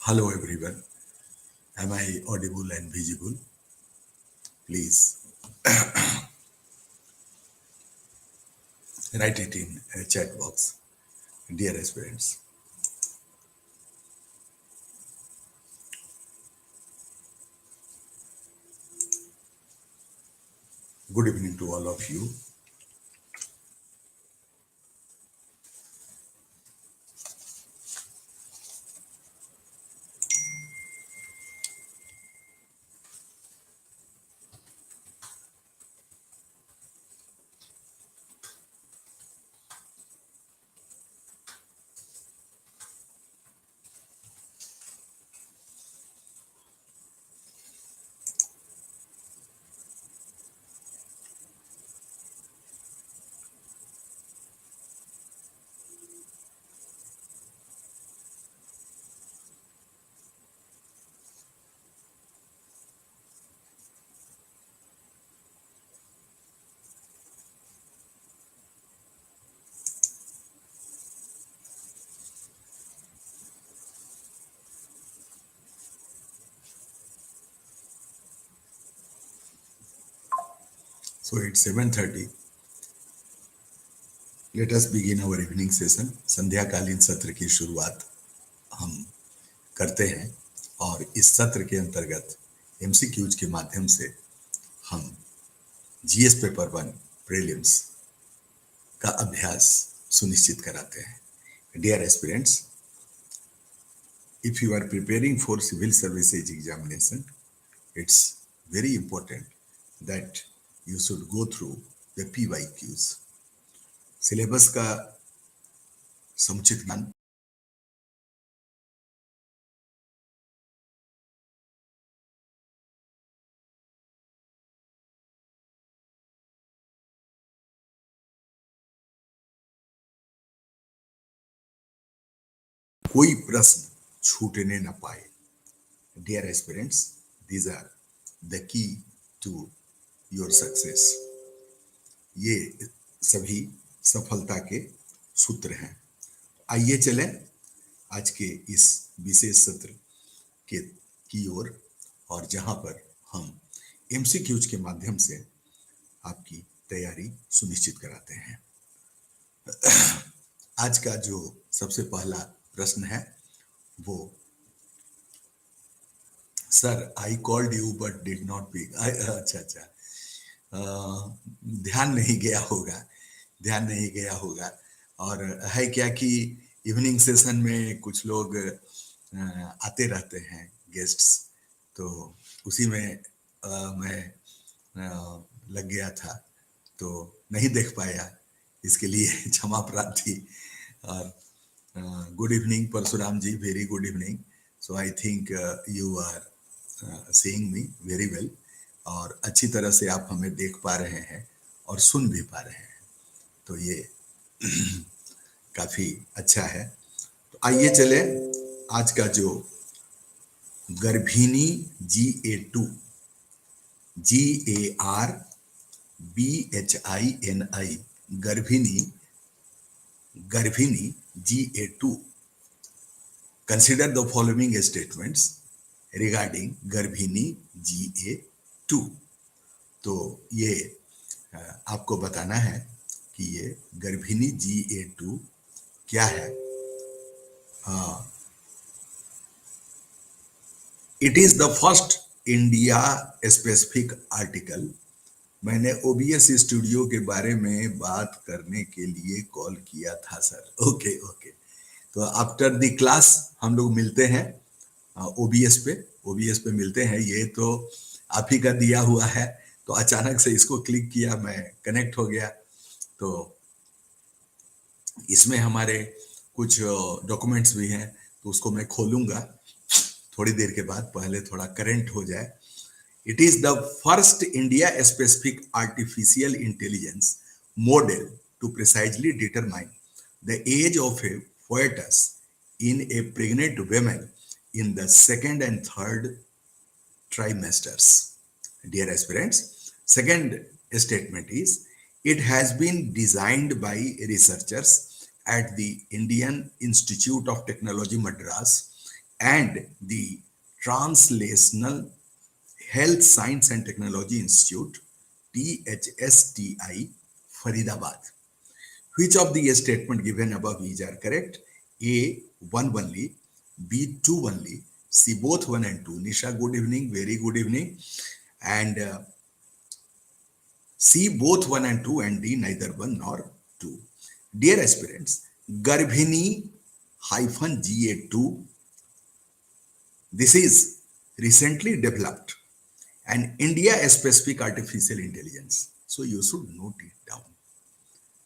Hello everyone. Am I audible and visible? Please write it in a chat box. Dear aspirants, good evening to all of you. So it's 7:30. Let us begin our evening session. संध्याकालीन सत्र की शुरुआत हम करते हैं और इस सत्र के अंतर्गत एमसीक्यूज के माध्यम से हम जीएस पेपर 1 प्रीलिम्स का अभ्यास सुनिश्चित कराते हैं. Dear aspirants, if you are preparing for civil services examination, it's very important that you should go through the PYQs. Syllabus का समुचित ज्ञान कोई प्रश्न छूटने न पाए. Dear aspirants, these are the key to your success. ये सभी सफलता के सूत्र हैं. आइए चलें आज के इस विशेष सत्र के की ओर और जहां पर हम एमसीक्यूज के माध्यम से आपकी तैयारी सुनिश्चित कराते हैं. आज का जो सबसे पहला प्रश्न है वो, sir I called you but did not pick. अच्छा, ध्यान नहीं गया होगा. और है क्या कि इवनिंग सेशन में कुछ लोग आते रहते हैं गेस्ट्स, तो उसी में मैं लग गया था तो नहीं देख पाया. इसके लिए क्षमा प्रार्थी. और good evening Parshuram ji, very good evening. So I think you are seeing me very well और अच्छी तरह से आप हमें देख पा रहे हैं और सुन भी पा रहे हैं, तो ये काफी अच्छा है. तो आइए चले आज का जो गर्भिणी GA2 GARBHINI गर्भिणी GA2, consider the following statements regarding गर्भिणी GA2. तो ये आपको बताना है कि ये गर्भिणी GA2 क्या है. It is the first India specific article. मैंने ओबीएस स्टूडियो के बारे में बात करने के लिए कॉल किया था सर. ओके. तो आफ्टर द क्लास हम लोग मिलते हैं ओबीएस पे मिलते हैं. ये तो आप ही का दिया हुआ है, तो अचानक से इसको क्लिक किया, मैं कनेक्ट हो गया. तो इसमें हमारे कुछ डॉक्यूमेंट्स भी हैं, तो उसको मैं खोलूंगा थोड़ी देर के बाद. पहले थोड़ा करंट हो जाए. It is the first India-specific artificial intelligence model to precisely determine the age of a fetus in a pregnant woman in the second and third trimesters. Dear aspirants, second statement is, it has been designed by researchers at the Indian Institute of Technology Madras and the Translational Health Science and Technology Institute, THSTI, Faridabad. Which of the statement given above is are correct? A, one only, B, two only, C, both one and two. Nisha, good evening, very good evening. And C, both one and two, and D, neither one nor two. Dear aspirants, Garbhini GA2, this is recently developed an India-specific artificial intelligence. So you should note it down.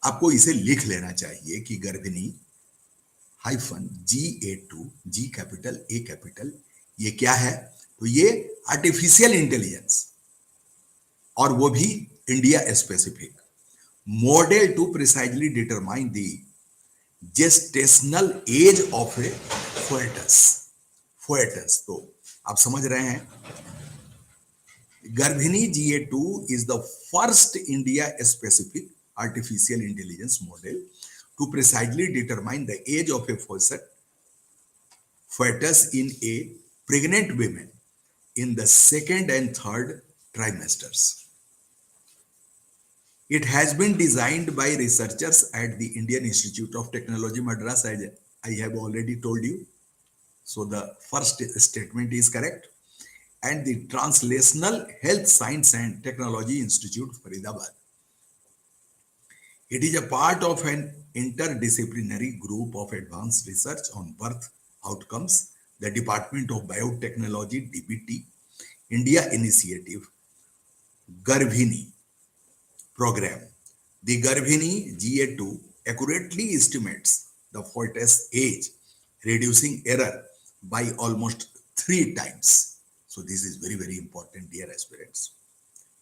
आपको इसे लिख लेना चाहिए कि गर्भिणी GA2, G capital A capital, ये क्या है? तो ये आर्टिफिशियल इंटेलिजेंस, और वो भी India specific model to precisely determine the gestational age of a foetus. तो आप समझ रहे हैं, गर्भिणी GA2 is the first India specific artificial intelligence model to precisely determine the age of a fetus in a pregnant woman in the second and third trimesters. It has been designed by researchers at the Indian Institute of Technology, Madras, as I have already told you. So the first statement is correct. And the Translational Health Science and Technology Institute, Faridabad. It is a part of an interdisciplinary group of advanced research on birth outcomes, the Department of Biotechnology, DBT, India Initiative, Garbhini program. The Garbhini GA2 accurately estimates the fetus age, reducing error by almost 3 times. So this is very, very important, dear aspirants.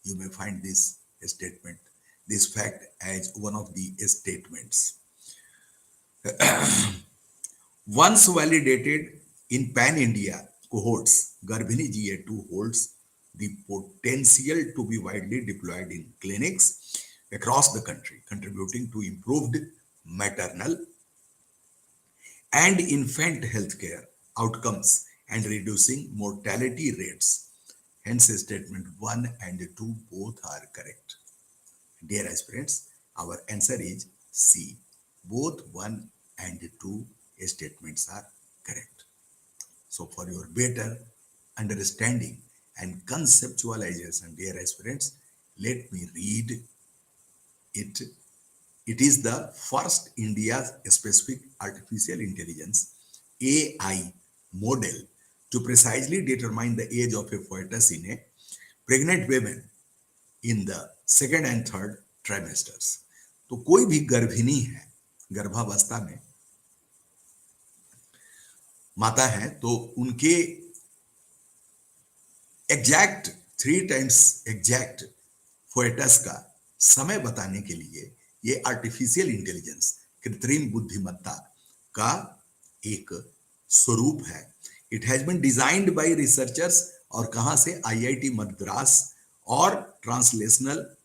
You may find this statement, this fact as one of the statements. Once validated in pan-India cohorts, Garbhini GA2 holds the potential to be widely deployed in clinics across the country, contributing to improved maternal and infant healthcare outcomes and reducing mortality rates. Hence, statement 1 and 2 both are correct. Dear aspirants, our answer is C. Both 1 and 2 statements are correct. So, for your better understanding and conceptualization, dear aspirants, let me read it. It is the first India-specific artificial intelligence AI model to precisely determine the age of a fetus in a pregnant woman in the second and third trimesters. तो कोई भी गर्भिणी है, गर्भावस्था में माता है, तो उनके एग्जैक्ट 3 टाइम्स एग्जैक्ट fetus का समय बताने के लिए ये आर्टिफिशियल इंटेलिजेंस, कृत्रिम बुद्धिमत्ता का एक स्वरूप है. It has been designed by researchers, और कहां से? IIT मद्रास और translational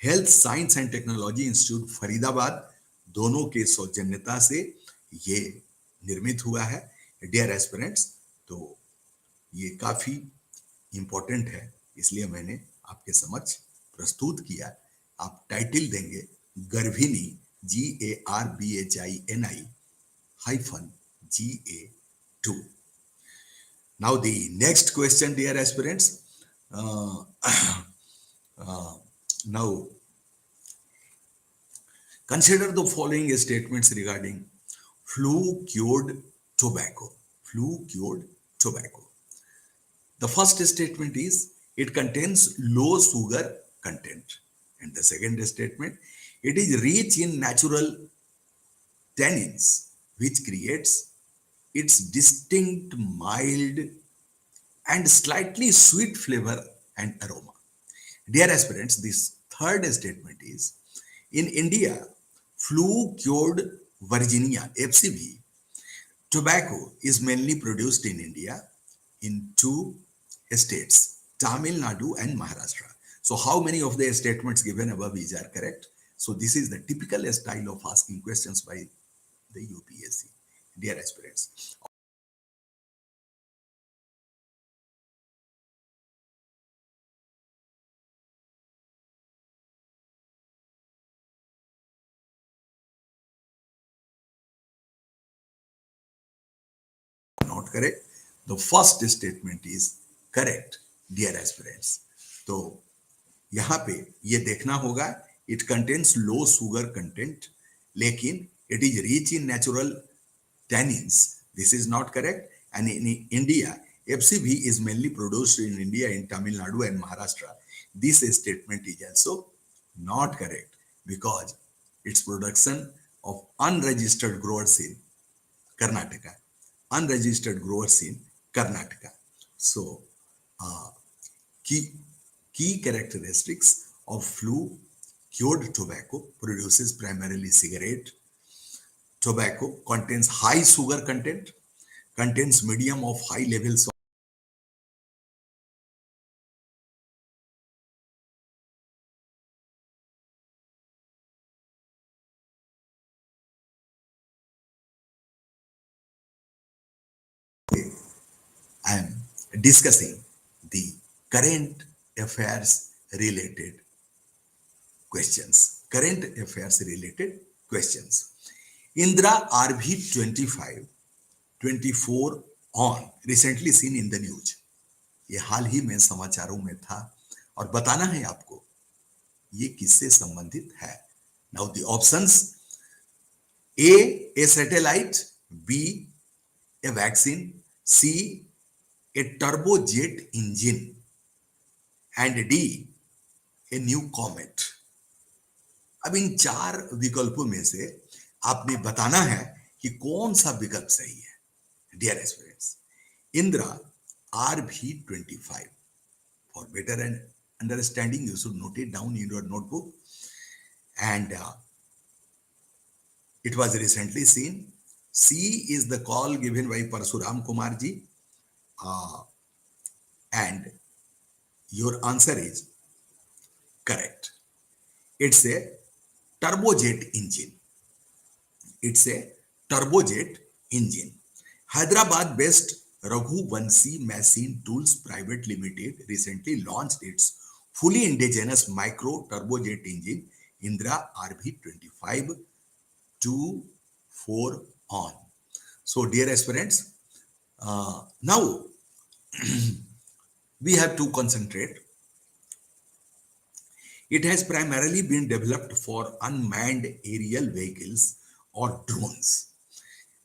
health science and technology institute Faridabad, दोनों के सौजन्यता से ये निर्मित हुआ है. डियर एस्पिरेंट्स, तो ये काफी इंपॉर्टेंट है, इसलिए मैंने आपके समक्ष प्रस्तुत किया. आप टाइटल देंगे गर्भिणी GARBHINI-GA2. Now the next question, dear aspirants. Now consider the following statements regarding flue-cured tobacco. Flue-cured tobacco. The first statement is it contains low sugar content. And the second statement, it is rich in natural tannins, which creates its distinct mild and slightly sweet flavor and aroma. Dear aspirants, this third statement is, in India, flue-cured Virginia, FCV, tobacco is mainly produced in India in 2 states, Tamil Nadu and Maharashtra. So how many of the statements given above is are correct? So this is the typical style of asking questions by the UPSC. Dear aspirants, correct. The first statement is correct, dear aspirants. तो यहाँ पे ये देखना होगा, it contains low sugar content, लेकिन it is rich in natural tannins. This is not correct. And in India, FCB is mainly produced in India, in Tamil Nadu and Maharashtra. This statement is also not correct because its production of unregistered growers in Karnataka. Unregistered growers in Karnataka. So, key, key characteristics of flue cured tobacco produces primarily cigarette. Tobacco contains high sugar content, contains medium of high levels of I am discussing the current affairs related questions. Current affairs related questions. Indra RV 25-24 on recently seen in the news. ये हाल ही में समाचारों में था और बताना है आपको ये किससे संबंधित है. Now the options: A satellite, B a vaccine, C a turbojet engine, and D a new comet. अब इन चार विकल्पों में से आपने बताना है कि कौन सा विकल्प सही है. Dear aspirants, Indira RV25. For better and understanding, you should note it down in your notebook. And it was recently seen. C is the call given by Parsuram Kumar ji. And your answer is correct. It's a turbojet engine. It's a turbojet engine. Hyderabad-based Raghu Vansi Machine Tools Private Limited recently launched its fully indigenous micro turbojet engine Indra RV25-24 on. So, dear aspirants, now we have to concentrate. It has primarily been developed for unmanned aerial vehicles or drones.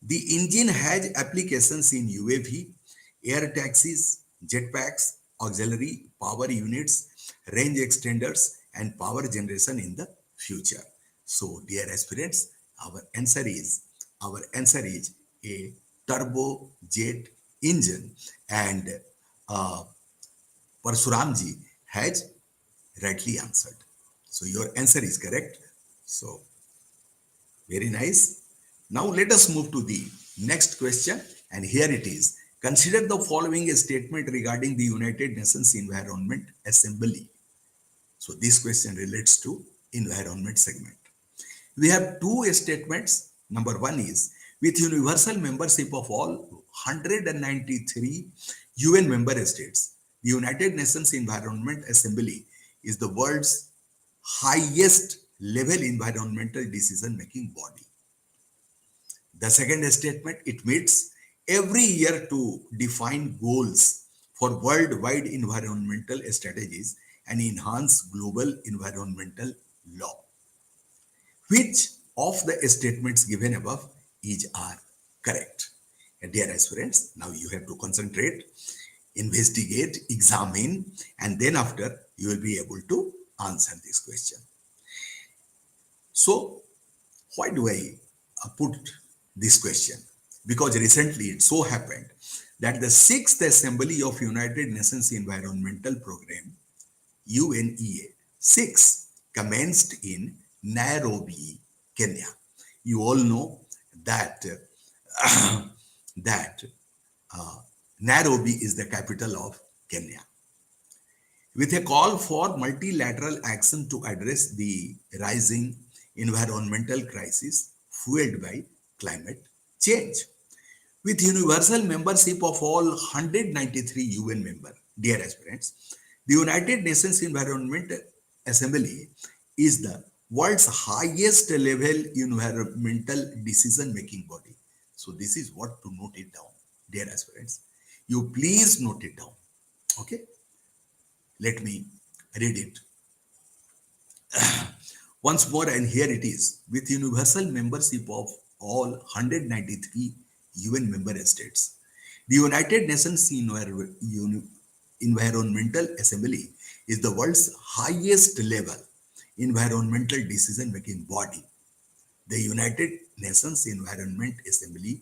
The engine has applications in UAV, air taxis, jetpacks, auxiliary power units, range extenders, and power generation in the future. So, dear aspirants, our answer is a turbojet engine, and Parsuramji has rightly answered. So your answer is correct. So very nice. Now let us move to the next question, and here it is. Consider the following statement regarding the United Nations Environment Assembly. So this question relates to environment segment. We have two statements. Number one is, with universal membership of all 193 UN member states, the United Nations Environment Assembly is the world's highest level environmental decision making body. The second statement, it meets every year to define goals for worldwide environmental strategies and enhance global environmental law. Which of the statements given above are correct? And dear aspirants, now you have to concentrate, investigate, examine, and then after you will be able to answer this question. So, why do I put this question? Because recently it so happened that the 6th Assembly of United Nations Environmental Programme, UNEA 6, commenced in Nairobi, Kenya. You all know that Nairobi is the capital of Kenya. With a call for multilateral action to address the rising environmental crisis fueled by climate change. With universal membership of all 193 UN members, dear aspirants, the United Nations Environment Assembly is the world's highest level environmental decision-making body. So this is what to note it down. dear aspirants, you please note it down. Okay, let me read it once more, and here it is. With universal membership of all 193 UN member states, the United Nations Environmental Assembly is the world's highest level environmental decision making body. The United Nations Environment Assembly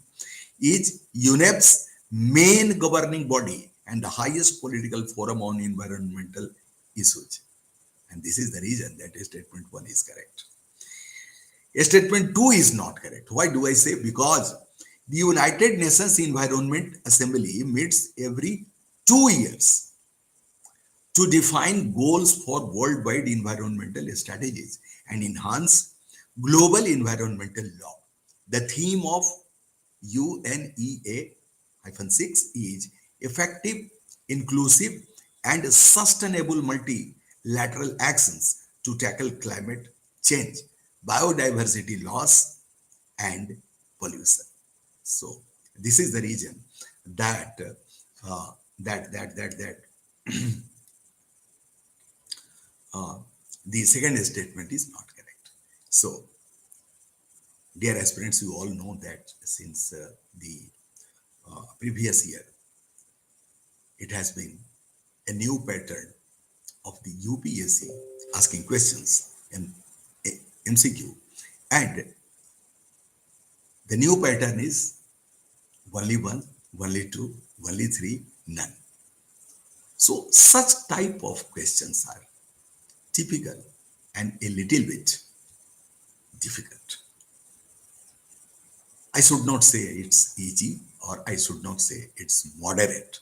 is UNEP's main governing body and the highest political forum on environmental issues. And this is the reason that statement 1 is correct. Statement 2 is not correct. Why do I say? Because the United Nations Environment Assembly meets every 2 years to define goals for worldwide environmental strategies and enhance global environmental law. The theme of UNEA-6 is effective, inclusive, and sustainable multilateral actions to tackle climate change, biodiversity loss, and pollution. So this is the reason that the second statement is not correct. So, dear aspirants, you all know that since the previous year, it has been a new pattern of the UPSC asking questions in MCQ, and the new pattern is only one, only two, only three, none. So such type of questions are typical and a little bit difficult. I should not say it's easy, or I should not say it's moderate.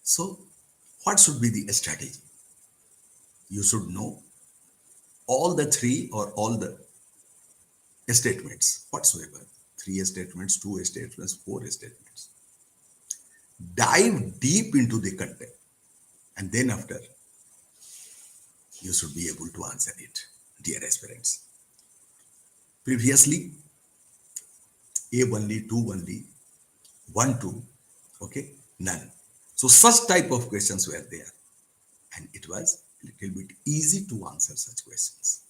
So what should be the strategy? You should know all the three or all the statements whatsoever. 3 statements, 2 statements, 4 statements. Dive deep into the content, and then after you should be able to answer it, dear aspirants. Previously, A only, 2 only, 1, 2, okay, none. So such type of questions were there, and it was a little bit easy to answer such questions.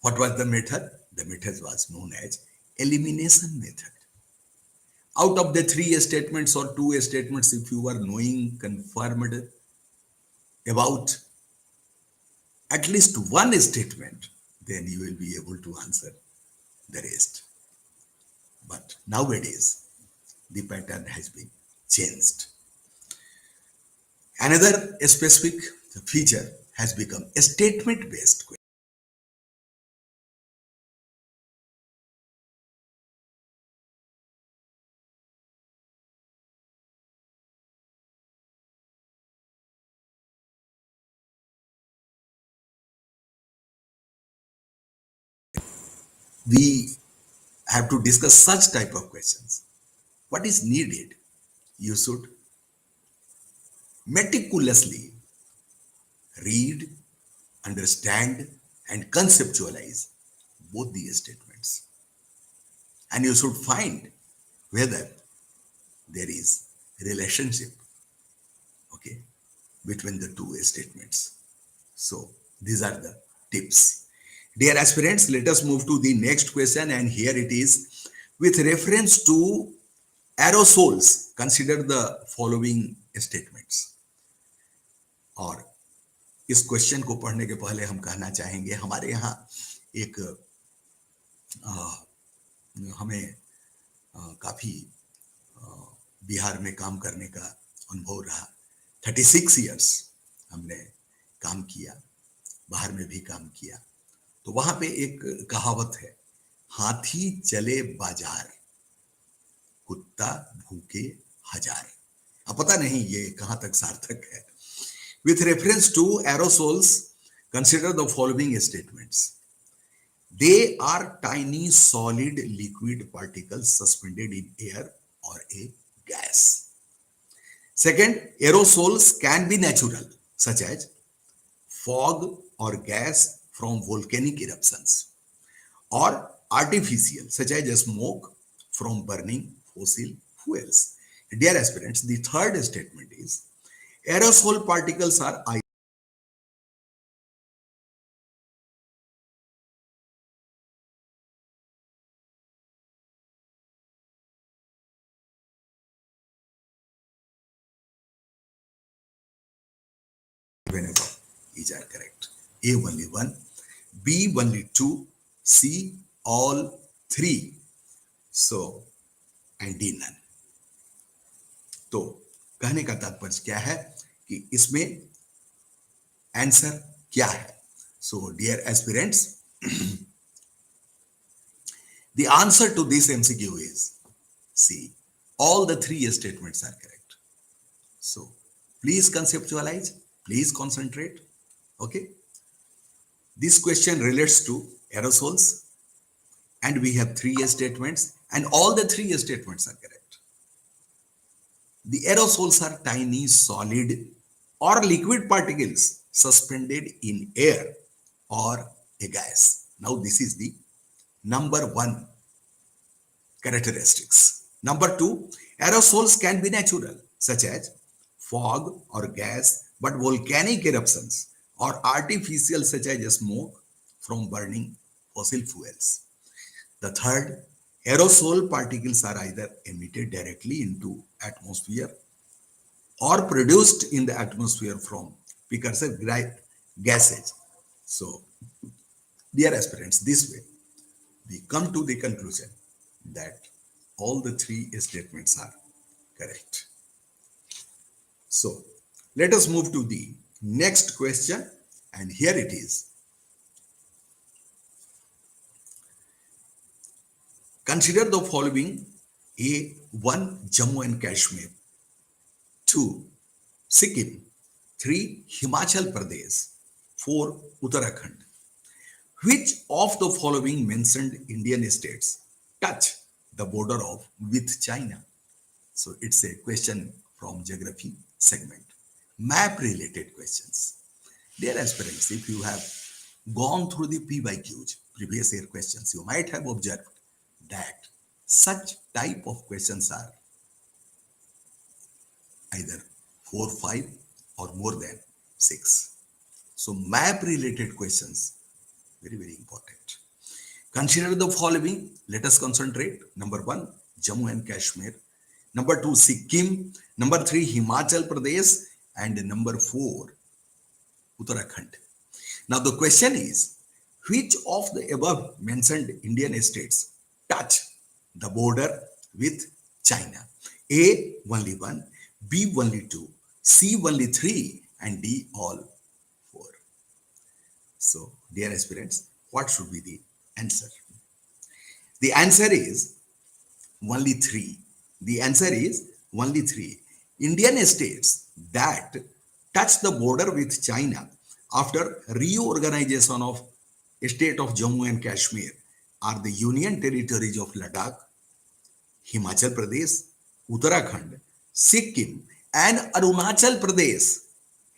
What was the method? The method was known as elimination method. Out of the 3 statements or 2 statements, if you are knowing, confirmed about at least one statement, then you will be able to answer the rest. But nowadays, the pattern has been changed. Another specific feature has become a statement-based question. We have to discuss such type of questions. What is needed? You should meticulously read, understand, and conceptualize both the statements. And you should find whether there is a relationship, okay, between the 2 statements. So these are the tips. Dear aspirants, let us move to the next question, and here it is. With reference to aerosols, consider the following statements. और इस question को पढ़ने के पहले हम कहना चाहेंगे, हमारे यहाँ एक हमें काफी बिहार में काम करने का अनुभव रहा। 36 इयर्स हमने काम किया, बाहर में भी काम किया। तो वहां पे एक कहावत है, हाथी चले बाजार, कुत्ता भूखे हजार। अब पता नहीं ये कहां तक सार्थक है। With reference to aerosols, consider the following statements. They are tiny solid liquid particles suspended in air or a gas. Second, aerosols can be natural, such as fog or gas from volcanic eruptions, or artificial, such as smoke from burning fossil fuels. Dear aspirants, the third statement is aerosol particles are given above. These are correct. A only one, B only two, C all three. So, and D none. तो कहने का तात्पर्य क्या है कि इसमें answer क्या है? So, dear aspirants, the answer to this MCQ is C. All the three statements are correct. So, please conceptualize, please concentrate. Okay. This question relates to aerosols, and we have three statements, and all the three statements are correct. The aerosols are tiny solid or liquid particles suspended in air or a gas. Now, this is the number one characteristics. Number two, aerosols can be natural, such as fog or gas, but volcanic eruptions or artificial, such as smoke from burning fossil fuels. The third, aerosol particles are either emitted directly into atmosphere or produced in the atmosphere from precursor gases. So, dear aspirants, this way we come to the conclusion that all the three statements are correct. So, let us move to the next question, and here it is. Consider the following: A. 1. Jammu and Kashmir, 2. Sikkim, 3. Himachal Pradesh, 4. Uttarakhand. Which of the following mentioned Indian states touch the border of with China? So it's a question from geography segment. Map related questions. Dear aspirants, if you have gone through the PYQs, previous year questions, you might have observed that such type of questions are either 4, 5 or more than 6. So map related questions, very, very important. Consider the following. Let us concentrate. Number 1, Jammu and Kashmir. Number 2, Sikkim. Number 3, Himachal Pradesh. And number 4, Uttarakhand. Now the question is, which of the above mentioned Indian states touch the border with China? A, only 1, B, only 2, C, only 3, and D, all 4. So, dear aspirants, what should be the answer? The answer is only 3. The answer is only 3. Indian states that touch the border with China after reorganization of state of Jammu and Kashmir are the Union territories of Ladakh, Himachal Pradesh, Uttarakhand, Sikkim, and Arunachal Pradesh.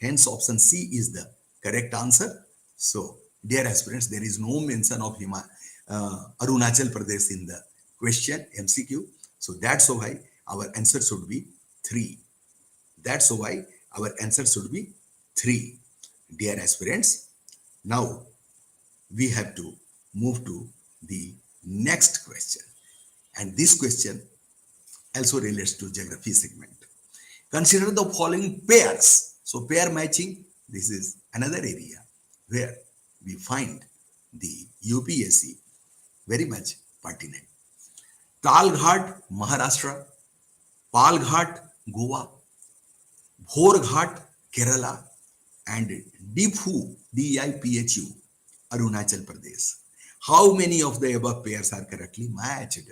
Hence, option C is the correct answer. So, dear aspirants, there is no mention of Arunachal Pradesh in the question MCQ. So, that's why our answer should be 3. That's why our answer should be 3. Dear aspirants, now we have to move to the next question. And this question also relates to geography segment. Consider the following pairs. So pair matching, this is another area where we find the UPSC very much pertinent. Talghat, Maharashtra, Palghat, Goa, Bhorghat, Kerala, and Diphu, D-I-P-H-U, Arunachal Pradesh. How many of the above pairs are correctly matched?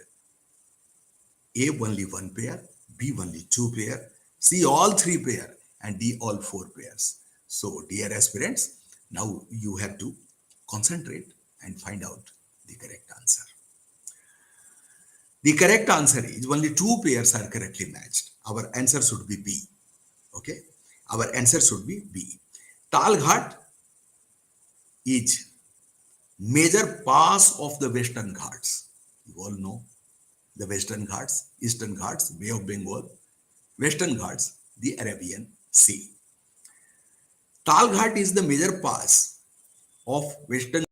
A, only 1 pair, B, only 2 pair, C, all 3 pair, and D, all 4 pairs. So, dear aspirants, now you have to concentrate and find out the correct answer. The correct answer is only 2 pairs are correctly matched. Our answer should be B. Okay? Our answer should be B. Talghat is major pass of the Western Ghats. You all know the Western Ghats, Eastern Ghats, Bay of Bengal, Western Ghats, the Arabian Sea. Tal Ghat is the major pass of Western.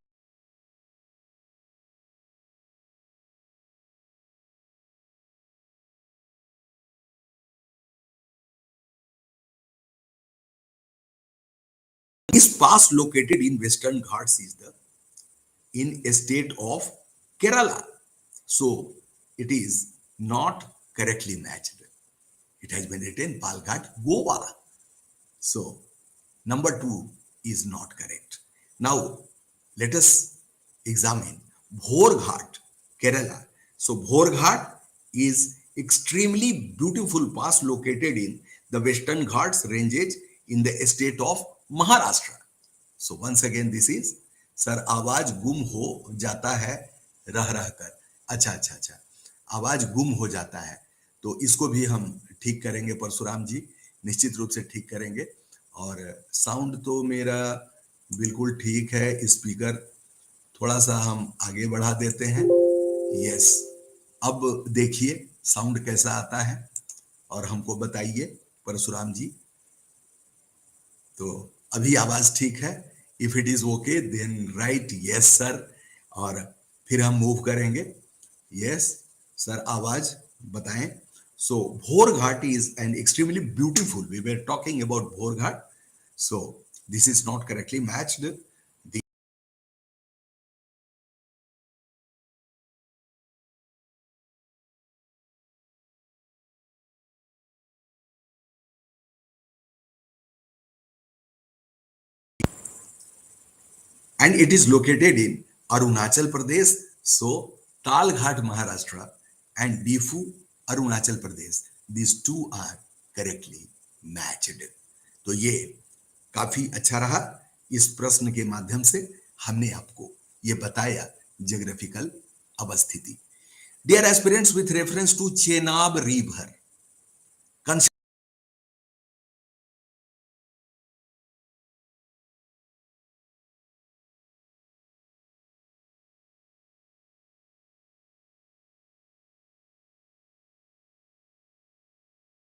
This pass located in Western Ghats is the in a state of Kerala. So it is not correctly matched. It has been written Palghat, Goa. So number two is not correct. Now let us examine Bhorghat, Kerala. So Bhorghat is extremely beautiful pass located in the Western Ghats ranges in the state of Maharashtra. So once again this is sir आवाज गुम हो जाता है रह रह कर. अच्छा अच्छा अच्छा, आवाज गुम हो जाता है, तो इसको भी हम ठीक करेंगे परशुराम जी, निश्चित रूप से ठीक करेंगे. और साउंड तो मेरा बिल्कुल ठीक है, स्पीकर थोड़ा सा हम आगे बढ़ा देते हैं. यस, अब देखिए साउंड कैसा आता है और हमको बताइए परशुराम जी. तो अभी आवाज ठीक है. If it is okay then right yes sir, और फिर हम मूव करेंगे. यस सर, आवाज बताएं. So Bhorghat is an extremely beautiful, we were talking about Bhorghat. So this is not correctly matched. And it is located in Arunachal Pradesh. So Talghat, Maharashtra and Difu, Arunachal Pradesh. These two are correctly matched. तो ये काफी अच्छा रहा. इस प्रश्न के माध्यम से हमने आपको ये बताया ज्योग्राफिकल अवस्थिति. Dear aspirants, with reference to Chenab River,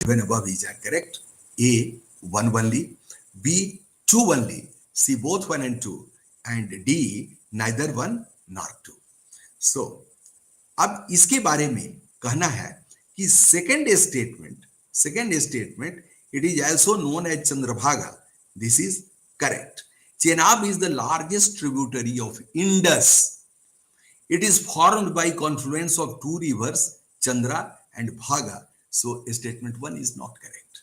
given above is correct. A, 1 only, B, 2 only, C, both 1 and 2, and D, neither 1 nor 2. So, अब इसके बारे में कहना है कि second statement it is also known as Chandrabhaga. This is correct. Chenab is the largest tributary of Indus. It is formed by confluence of two rivers, Chandra and Bhaga. So statement 1 is not correct.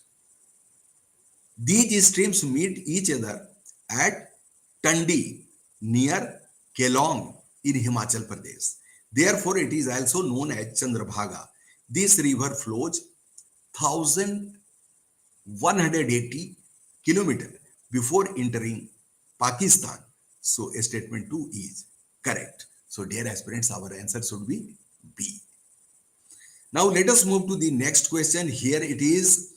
These streams meet each other at Tandi near Kelong in Himachal Pradesh. Therefore, it is also known as Chandrabhaga. This river flows 1180 kilometers before entering Pakistan. So statement 2 is correct. So dear aspirants, our answer should be B. Now let us move to the next question. Here it is,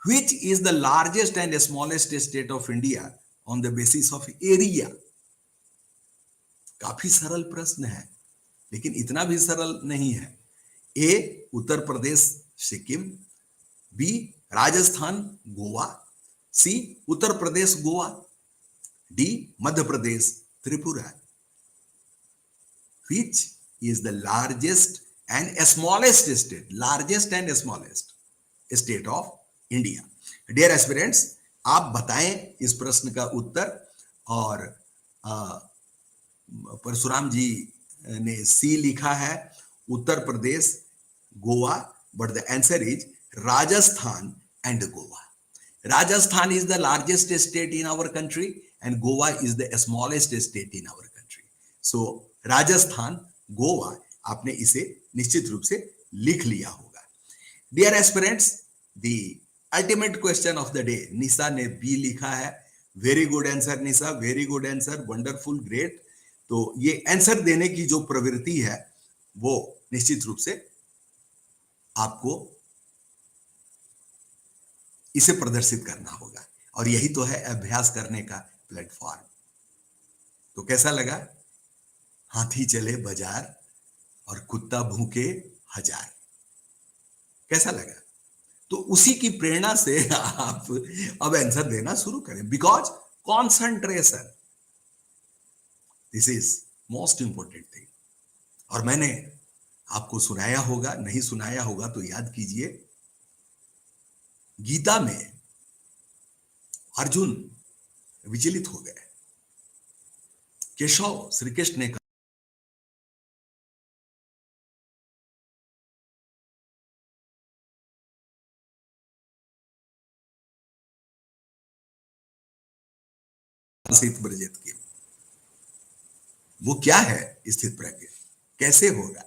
which is the largest and smallest state of India on the basis of area? काफी सरल प्रश्न है, लेकिन इतना भी सरल नहीं है. A, Uttar Pradesh Sikkim, B, Rajasthan Goa, C, Uttar Pradesh Goa, D, Madhya Pradesh Tripura. Which is the largest and smallest state of India? Dear aspirants, आप बताएं इस प्रश्न का उत्तर. और परशुराम जी ने सी लिखा है, उत्तर Pradesh Goa, but the answer is Rajasthan and Goa. Rajasthan is the largest state in our country and Goa is the smallest state in our country. So Rajasthan, Goa, आपने इसे निश्चित रूप से लिख लिया होगा. Dear aspirants, the ultimate question of the day, Nisha ने B लिखा है. Very good answer Nisha, very good answer, wonderful, great. तो ये आंसर देने की जो प्रवृत्ति है वो निश्चित रूप से आपको इसे प्रदर्शित करना होगा, और यही तो है अभ्यास करने का प्लेटफॉर्म. तो कैसा लगा? हाथी चले बाजार और कुत्ता भूखे हजार। कैसा लगा? तो उसी की प्रेरणा से आप अब आंसर देना शुरू करें, because concentration, this is most important thing. और मैंने आपको सुनाया होगा, नहीं सुनाया होगा तो याद कीजिए, गीता में अर्जुन विचलित हो गए। केशव, श्री कृष्ण ने कहा ब्रजेत की, वो क्या है स्थित प्रज्ञ, कैसे होगा?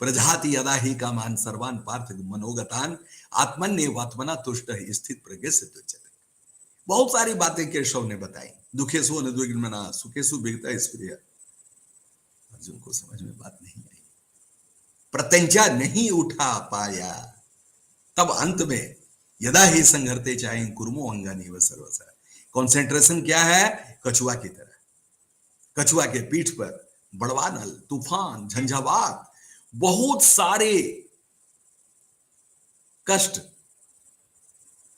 प्रजाति यदा ही का मान सर्वान पार्थ मनोगतान आत्मन्य वात्मना तुष्ट स्थित प्रज्ञ से तुच्यते। बहुत सारी बातें केशव ने बताई। दुखेसु अनुद्विग्नमना सुखेसु विगता स्प्रिय। अर्जुन को समझ में बात नहीं आई, प्रत्यंचा नहीं उठा पाया। तब अंत में यदा ही संघर्ते चाहे कुर्मो अंगानी व सर्वसा। कॉन्सेंट्रेशन क्या है? कछुआ की तरह, कछुआ के पीठ पर बड़वानल, तूफान, झंझावात, बहुत सारे कष्ट,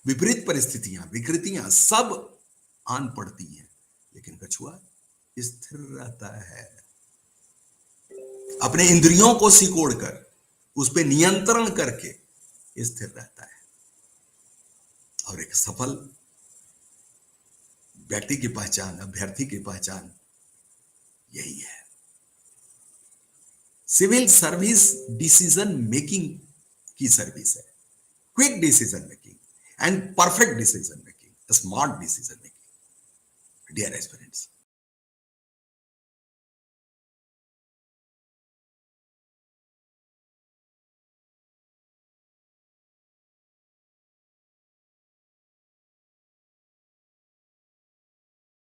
विपरीत परिस्थितियां, विकृतियां सब आन पड़ती हैं, लेकिन कछुआ स्थिर रहता है। अपने इंद्रियों को सिकोड़कर उस पर नियंत्रण करके स्थिर रहता है। और एक सफल व्यक्ति की पहचान, अभ्यर्थी की पहचान यही है। सिविल सर्विस डिसीजन मेकिंग की सर्विस है। Quick decision making and perfect decision making, smart decision making. Dear aspirants,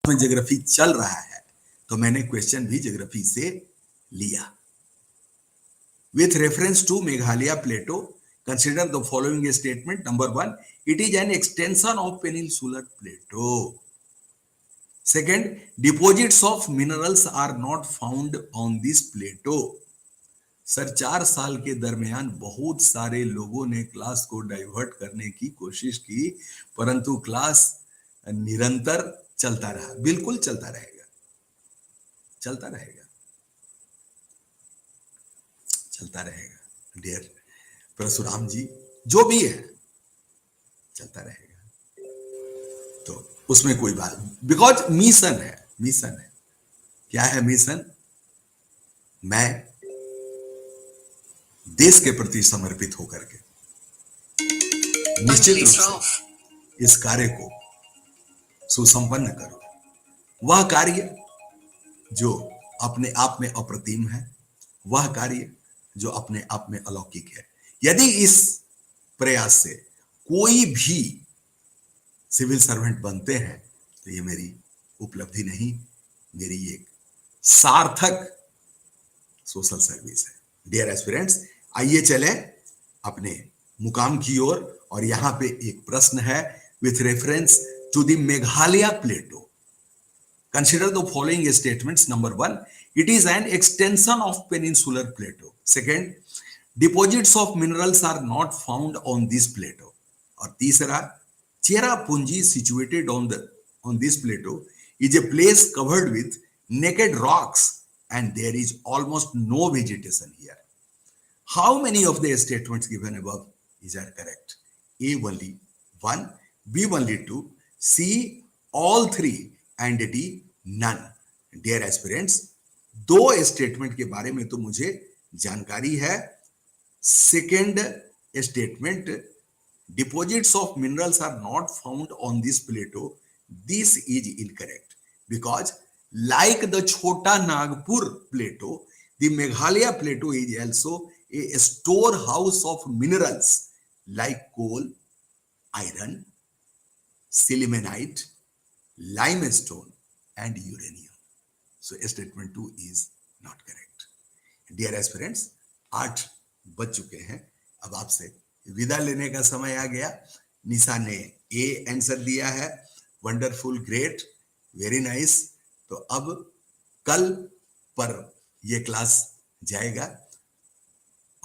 में ज्योग्राफी चल रहा है तो मैंने क्वेश्चन भी ज्योग्राफी से लिया। With reference to Meghalaya Plateau, consider the following statement. Number 1, it is an extension of peninsular plateau. Second, deposits of minerals are not found on this plateau. Sir 4 साल के दरमियान बहुत सारे लोगों ने क्लास को डाइवर्ट करने की कोशिश की, परंतु क्लास निरंतर चलता रहा। बिल्कुल चलता रहेगा, चलता रहेगा, चलता रहेगा। डियर परशुराम जी, जो भी है चलता रहेगा, तो उसमें कोई बात, बिकॉज मिशन है, मिशन है। क्या है मिशन? मैं देश के प्रति समर्पित होकर के निश्चित रूप से इस कार्य को सुसंपन्न करूं। वह कार्य जो अपने आप में अप्रतिम है, वह कार्य जो अपने आप में अलौकिक है। यदि इस प्रयास से कोई भी सिविल सर्वेंट बनते हैं तो ये मेरी उपलब्धि नहीं, मेरी एक सार्थक सोशल सर्विस है। डियर एस्पिरेंट्स, आइए चले अपने मुकाम की ओर। और यहां पे एक प्रश्न है, with reference to the Meghalaya plateau consider the following statements. Number 1, it is an extension of peninsular plateau. Second, deposits of minerals are not found on this plateau. और तीसरा, Cherrapunji situated on this plateau is a place covered with naked rocks and there is almost no vegetation here. How many of the statements given above are correct? A only 1, B only 2, C all 3 and D none. Dear aspirants, 2 statement के बारे में तो मुझे जानकारी है। Second statement, deposits of minerals are not found on this plateau, this is incorrect because like the Chota Nagpur plateau, the Meghalaya plateau is also a store house of minerals like coal, iron, sillimanite, limestone and uranium. So statement 2 is not correct. Dear aspirants, 8 बज चुके हैं, अब आपसे विदा लेने का समय आ गया। निशा ने ए आंसर दिया है, वंडरफुल, ग्रेट, वेरी नाइस। तो अब कल पर यह क्लास जाएगा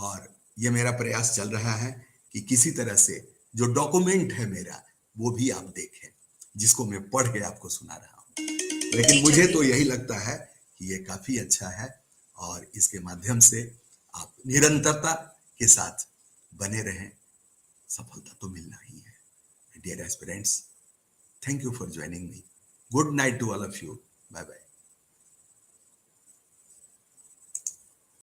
और ये मेरा प्रयास चल रहा है कि किसी तरह से जो डॉक्यूमेंट है मेरा वो भी आप देखें, जिसको मैं पढ़ के आपको सुना रहा हूँ। लेकिन मुझे तो यही लगता है कि ये काफी अच्छा है और इसके माध्यम से आप निरंतरता के साथ बने रहें, सफलता तो मिलना ही है। Dear aspirants, thank you for joining me. Good night to all of you. Bye bye.